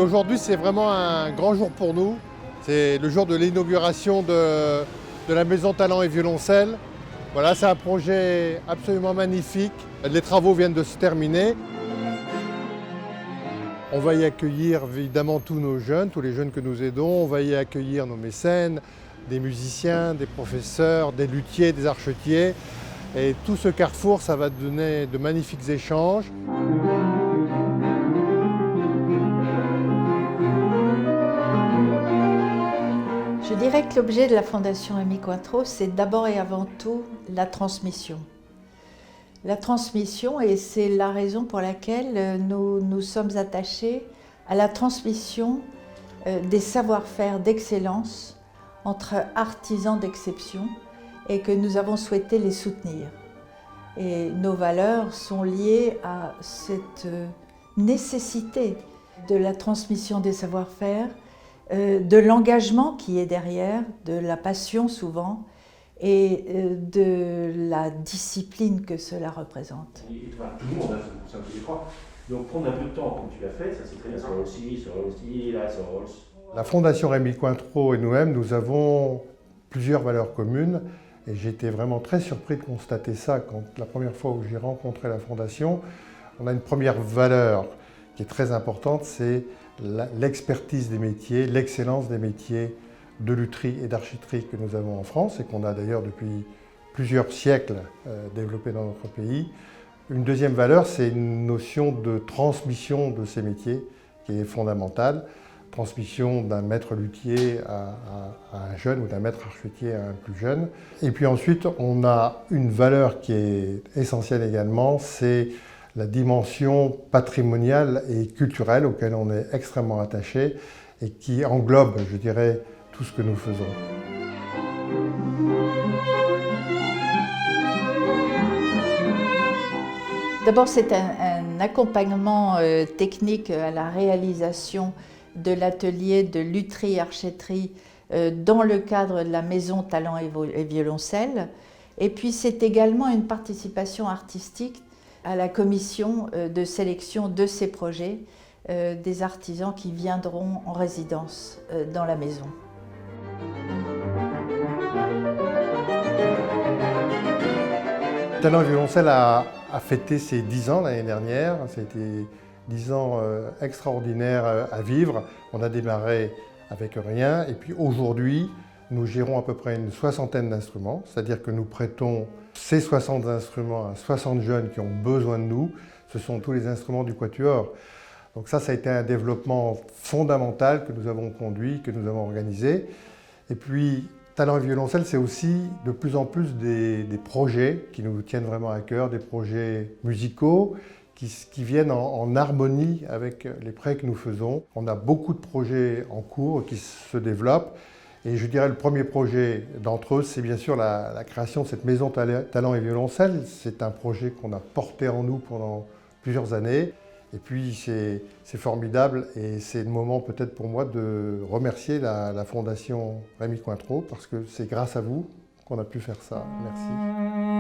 aujourd'hui, c'est vraiment un grand jour pour nous. C'est le jour de l'inauguration de la Maison Talent et Violoncelle. Voilà, c'est un projet absolument magnifique. Les travaux viennent de se terminer. On va y accueillir évidemment tous nos jeunes, tous les jeunes que nous aidons. On va y accueillir nos mécènes, des musiciens, des professeurs, des luthiers, des archetiers. Et tout ce carrefour, ça va donner de magnifiques échanges. Je dirais que l'objet de la Fondation Rémy Cointreau, c'est d'abord et avant tout la transmission. La transmission, et c'est la raison pour laquelle nous sommes attachés à la transmission des savoir-faire d'excellence entre artisans d'exception et que nous avons souhaité les soutenir. Et nos valeurs sont liées à cette nécessité de la transmission des savoir-faire, de l'engagement qui est derrière, de la passion souvent, et de la discipline que cela représente. Et tout le monde, c'est un peu l'effort. Donc prendre un peu de temps comme tu l'as fait, ça c'est très bien, sur aussi, là, sur Rolls. La Fondation Rémy Cointreau et nous-mêmes, nous avons plusieurs valeurs communes. Et j'ai été vraiment très surpris de constater ça quand la première fois où j'ai rencontré la Fondation. On a une première valeur qui est très importante, c'est l'expertise des métiers, l'excellence des métiers de lutherie et d'archéterie que nous avons en France et qu'on a d'ailleurs depuis plusieurs siècles développé dans notre pays. Une deuxième valeur, c'est une notion de transmission de ces métiers qui est fondamentale. Transmission d'un maître luthier à un jeune ou d'un maître archetier à un plus jeune. Et puis ensuite, on a une valeur qui est essentielle également, c'est la dimension patrimoniale et culturelle auquel on est extrêmement attaché et qui englobe, je dirais, tout ce que nous faisons. D'abord, c'est un accompagnement technique à la réalisation de l'atelier de lutherie-archéterie dans le cadre de la Maison Talent et Violoncelle. Et puis c'est également une participation artistique à la commission de sélection de ces projets des artisans qui viendront en résidence dans la maison. Talent et Violoncelle a fêté ses 10 ans l'année dernière. C'était 10 ans extraordinaires à vivre. On a démarré avec rien et puis aujourd'hui, nous gérons à peu près une soixantaine d'instruments, c'est-à-dire que nous prêtons ces 60 instruments à 60 jeunes qui ont besoin de nous. Ce sont tous les instruments du Quatuor. Donc ça a été un développement fondamental que nous avons conduit, que nous avons organisé. Et puis, Talent et Violoncelle, c'est aussi de plus en plus des projets qui nous tiennent vraiment à cœur, des projets musicaux, qui viennent en harmonie avec les prêts que nous faisons. On a beaucoup de projets en cours qui se développent. Et je dirais le premier projet d'entre eux, c'est bien sûr la création de cette maison Talent et Violoncelle. C'est un projet qu'on a porté en nous pendant plusieurs années. Et puis c'est formidable et c'est le moment peut-être pour moi de remercier la Fondation Rémy Cointreau parce que c'est grâce à vous qu'on a pu faire ça. Merci.